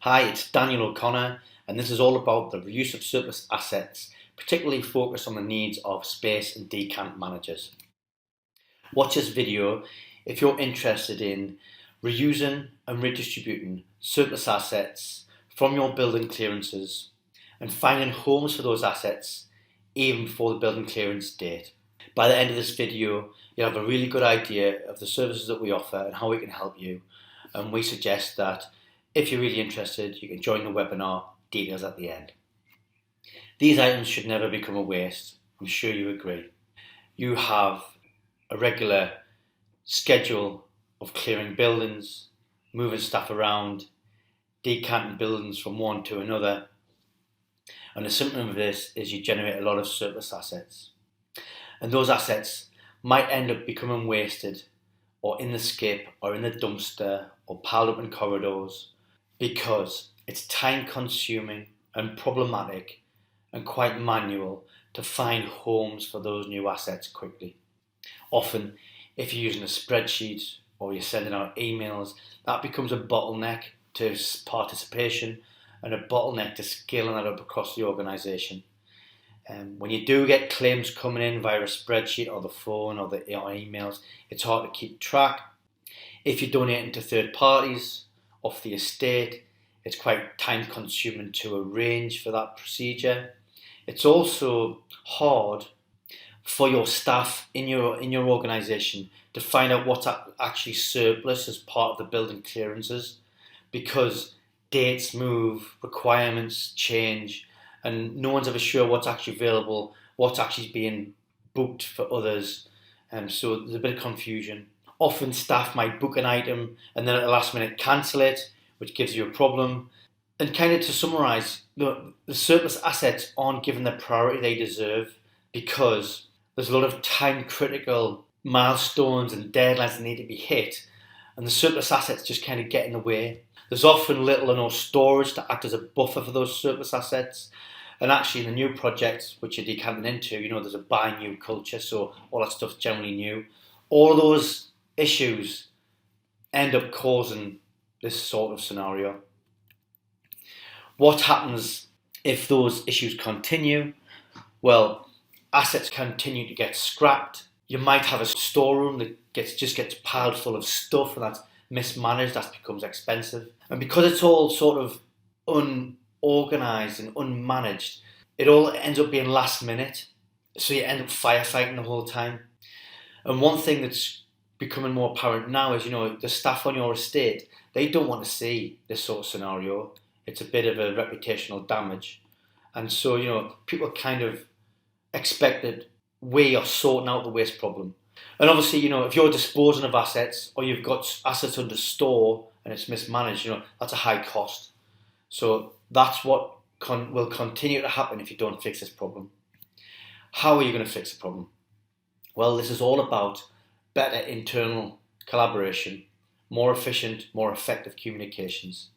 Hi, it's Daniel O'Connor, and this is all about the reuse of surplus assets, particularly focused on the needs of space and decant managers. Watch this video if you're interested in reusing and redistributing surplus assets from your building clearances and finding homes for those assets even before the building clearance date. By the end of this video, you'll have a really good idea of the services that we offer and how we can help you. And we suggest that if you're really interested, you can join the webinar, details at the end. These items should never become a waste. I'm sure you agree. You have a regular schedule of clearing buildings, moving staff around, decanting buildings from one to another. And the symptom of this is you generate a lot of surplus assets. And those assets might end up becoming wasted or in the skip or in the dumpster or piled up in corridors because it's time consuming and problematic and quite manual to find homes for those new assets quickly. Often, if you're using a spreadsheet or you're sending out emails, that becomes a bottleneck to participation and a bottleneck to scaling that up across the organisation. When you do get claims coming in via a spreadsheet or the phone or emails, it's hard to keep track. If you're donating to third parties off the estate, it's quite time consuming to arrange for that procedure. It's also hard for your staff in your organisation to find out what's actually surplus as part of the building clearances, because dates move, requirements change, and no one's ever sure what's actually available, what's actually being booked for others. So there's a bit of confusion. Often staff might book an item and then at the last minute cancel it, which gives you a problem. And kind of to summarise, the surplus assets aren't given the priority they deserve because there's a lot of time critical milestones and deadlines that need to be hit, and the surplus assets just kind of get in the way. There's often little or no storage to act as a buffer for those surplus assets. And actually in the new projects, which you're decanting into, there's a buy new culture, so all that stuff's generally new. All of those issues end up causing this sort of scenario. What happens if those issues continue? Well, assets continue to get scrapped. You might have a storeroom that just gets piled full of stuff and that's mismanaged, that becomes expensive. And because it's all sort of unorganised and unmanaged, it all ends up being last minute. So you end up firefighting the whole time. And one thing that's becoming more apparent now is, the staff on your estate, they don't want to see this sort of scenario. It's a bit of a reputational damage. And so, people kind of expect that we are sorting out the waste problem. And obviously, if you're disposing of assets or you've got assets under store and it's mismanaged, that's a high cost. So that's what will continue to happen if you don't fix this problem. How are you going to fix the problem? Well, this is all about better internal collaboration, more efficient, more effective communications.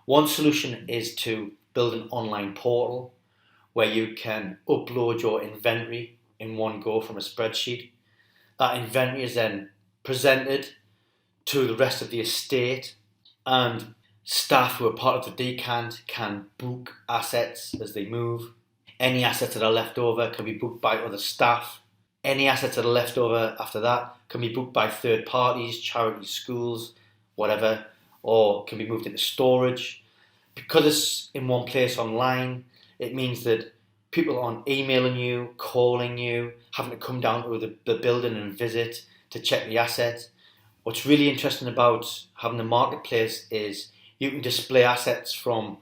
One solution is to build an online portal where you can upload your inventory in one go from a spreadsheet. That inventory is then presented to the rest of the estate, and staff who are part of the decant can book assets as they move. Any assets that are left over can be booked by other staff. Any assets that are left over after that can be booked by third parties, charities, schools, whatever, or can be moved into storage. Because it's in one place online, it means that people aren't emailing you, calling you, having to come down to the building and visit to check the asset. What's really interesting about having the marketplace is you can display assets from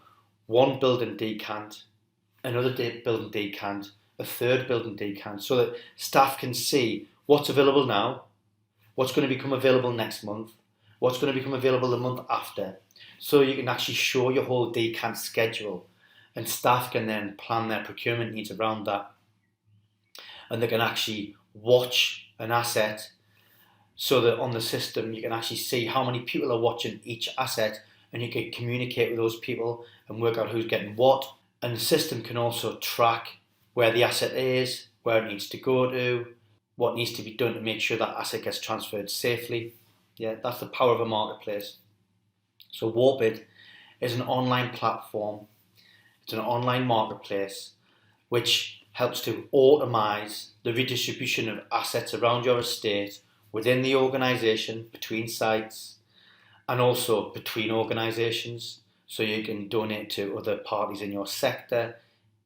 one building decant, another building decant, a third building decant, so that staff can see what's available now, what's going to become available next month, what's going to become available the month after. So you can actually show your whole decant schedule, and staff can then plan their procurement needs around that. And they can actually watch an asset so that on the system you can actually see how many people are watching each asset, and you can communicate with those people and work out who's getting what. And the system can also track where the asset is, where it needs to go to, what needs to be done to make sure that asset gets transferred safely. Yeah, that's the power of a marketplace. So Warpit is an online platform, it's an online marketplace which helps to automise the redistribution of assets around your estate within the organisation, between sites, and also between organisations. So you can donate to other parties in your sector,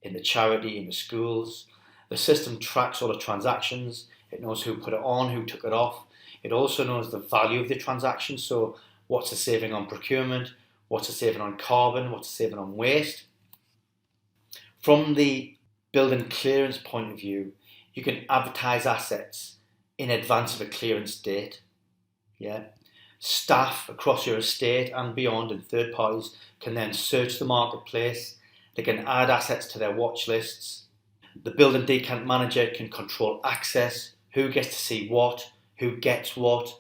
in the charity, in the schools. The system tracks all the transactions. It knows who put it on, who took it off. It also knows the value of the transaction. So what's the saving on procurement? What's the saving on carbon? What's the saving on waste? From the building clearance point of view, you can advertise assets in advance of a clearance date. Yeah. Staff across your estate and beyond and third parties can then search the marketplace. They can add assets to their watch lists. The building decant manager can control access, who gets to see what, who gets what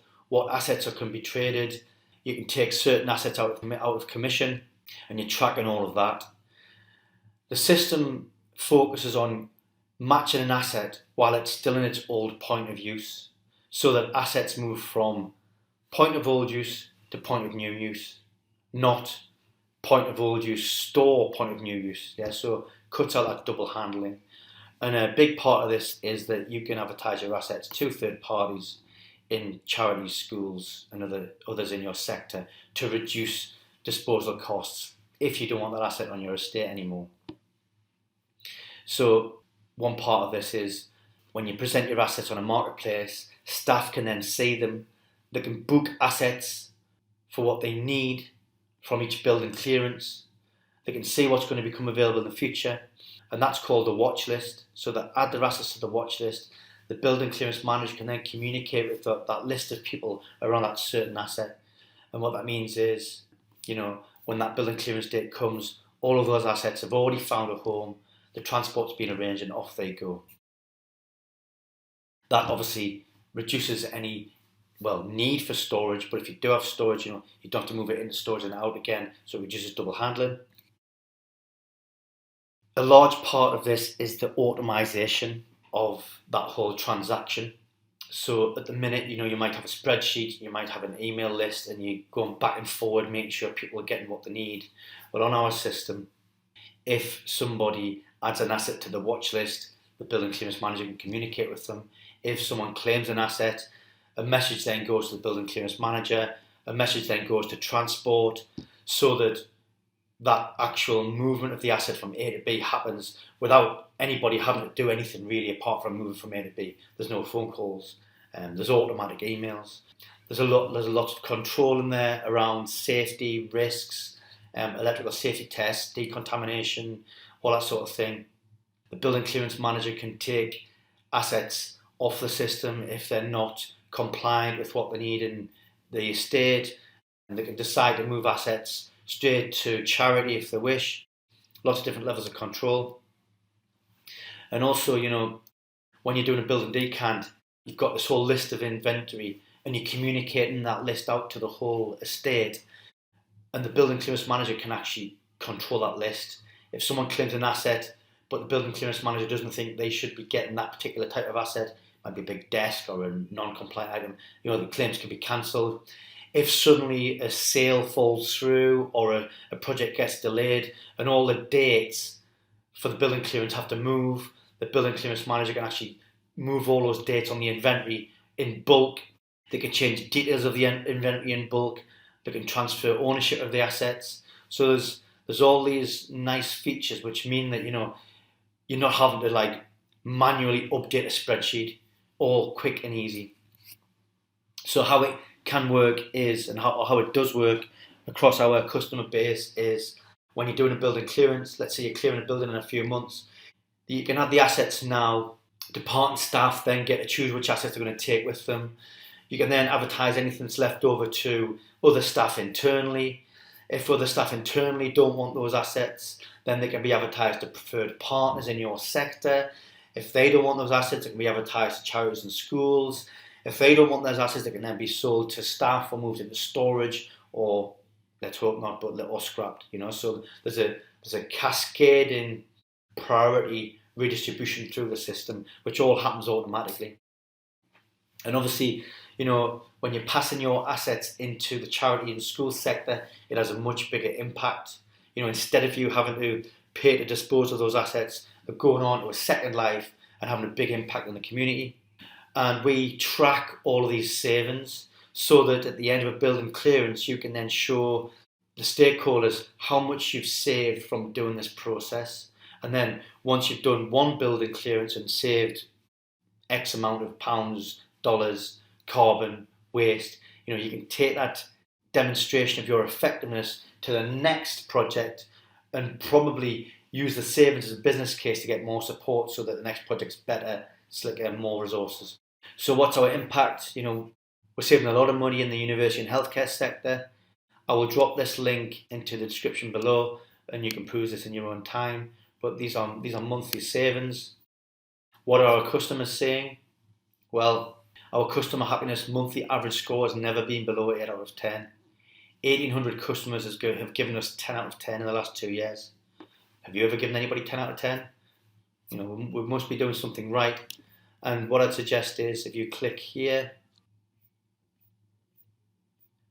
assets can be traded. You can take certain assets out of commission, and you're tracking all of that. The system focuses on matching an asset while it's still in its old point of use, so that assets move from point of old use to point of new use, not point of old use, store point of new use. Yeah, so cuts out that double handling. And a big part of this is that you can advertise your assets to third parties in charities, schools, and others in your sector to reduce disposal costs if you don't want that asset on your estate anymore. So one part of this is when you present your assets on a marketplace, staff can then see them. They can book assets for what they need from each building clearance. They can see what's going to become available in the future, and that's called a watch list. So they add their assets to the watch list. The building clearance manager can then communicate with that list of people around that certain asset. And what that means is, when that building clearance date comes, all of those assets have already found a home, the transport's been arranged, and off they go. That obviously reduces any need for storage, but if you do have storage, you don't have to move it into storage and out again, so it reduces double handling. A large part of this is the automation of that whole transaction. So at the minute, you might have a spreadsheet, you might have an email list, and you're going back and forward, making sure people are getting what they need. But on our system, if somebody adds an asset to the watch list, the building clearance manager can communicate with them. If someone claims an asset, a message then goes to the building clearance manager, a message then goes to transport, so that actual movement of the asset from A to B happens without anybody having to do anything really apart from moving from A to B. There's no phone calls, there's automatic emails. There's a lot of control in there around safety, risks, electrical safety tests, decontamination, all that sort of thing. The building clearance manager can take assets off the system if they're not compliant with what they need in the estate, and they can decide to move assets straight to charity if they wish. Lots of different levels of control. And also, when you're doing a building decant, you've got this whole list of inventory and you're communicating that list out to the whole estate, and the building clearance manager can actually control that list. If someone claims an asset but the building clearance manager doesn't think they should be getting that particular type of asset, might be a big desk or a non-compliant item, the claims can be cancelled. If suddenly a sale falls through or a project gets delayed and all the dates for the building clearance have to move, the building clearance manager can actually move all those dates on the inventory in bulk. They can change details of the inventory in bulk. They can transfer ownership of the assets. So there's all these nice features which mean that you're not having to manually update a spreadsheet, all quick and easy. So how it can work is, and how it does work across our customer base, is when you're doing a building clearance, let's say you're clearing a building in a few months, you can have the assets now. Departing staff then get to choose which assets they're going to take with them. You can then advertise anything that's left over to other staff internally. If other staff internally don't want those assets, then they can be advertised to preferred partners in your sector. If they don't want those assets, it can be advertised to charities and schools. If they don't want those assets, they can then be sold to staff or moved into storage, or let's hope not, or scrapped. So there's a cascading priority redistribution through the system, which all happens automatically. And obviously, When you're passing your assets into the charity and school sector, it has a much bigger impact. Instead of you having to pay to dispose of those assets, they're going on to a second life and having a big impact on the community. And we track all of these savings so that at the end of a building clearance, you can then show the stakeholders how much you've saved from doing this process. And then once you've done one building clearance and saved X amount of pounds, dollars, carbon, waste, you can take that demonstration of your effectiveness to the next project and probably use the savings as a business case to get more support so that the next project's better, slicker, and more resources. So what's our impact? We're saving a lot of money in the university and healthcare sector. I will drop this link into the description below and you can peruse this in your own time. But these are monthly savings. What are our customers saying? Well, our customer happiness monthly average score has never been below 8 out of 10. 1,800 customers have given us 10 out of 10 in the last 2 years. Have you ever given anybody 10 out of 10? We must be doing something right. And what I'd suggest is if you click here,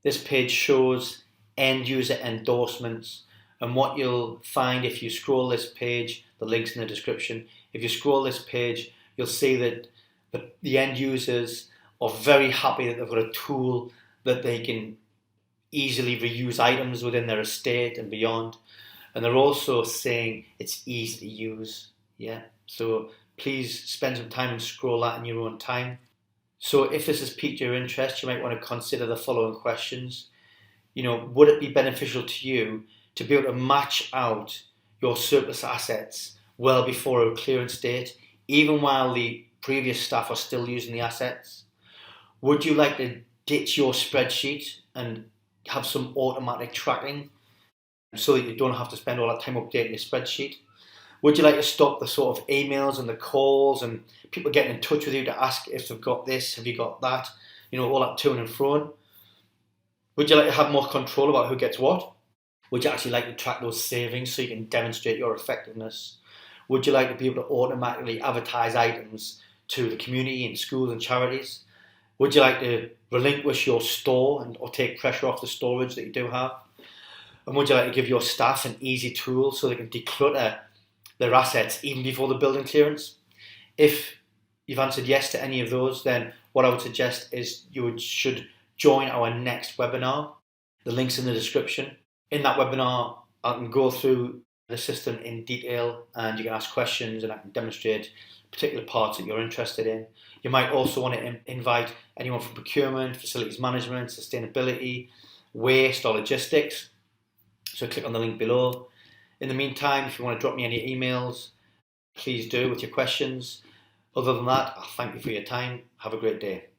this page shows end user endorsements. And what you'll find if you scroll this page, the link's in the description, if you scroll this page, you'll see that the end users are very happy that they've got a tool that they can easily reuse items within their estate and beyond. And they're also saying it's easy to use. Yeah. So please spend some time and scroll that in your own time. So if this has piqued your interest, you might want to consider the following questions. Would it be beneficial to you to be able to match out your surplus assets well before a clearance date, even while the previous staff are still using the assets? Would you like to ditch your spreadsheet and have some automatic tracking so that you don't have to spend all that time updating your spreadsheet? Would you like to stop the sort of emails and the calls and people getting in touch with you to ask if they've got this, have you got that, all that to and fro? Would you like to have more control about who gets what? Would you actually like to track those savings so you can demonstrate your effectiveness? Would you like to be able to automatically advertise items to the community and schools and charities? Would you like to relinquish your store or take pressure off the storage that you do have? And would you like to give your staff an easy tool so they can declutter their assets even before the building clearance? If you've answered yes to any of those, then what I would suggest is you should join our next webinar. The link's in the description. In that webinar, I can go through the system in detail and you can ask questions and I can demonstrate particular parts that you're interested in. You might also want to invite anyone from procurement, facilities management, sustainability, waste or logistics. So click on the link below. In the meantime, if you want to drop me any emails, please do with your questions. Other than that, I'll thank you for your time. Have a great day.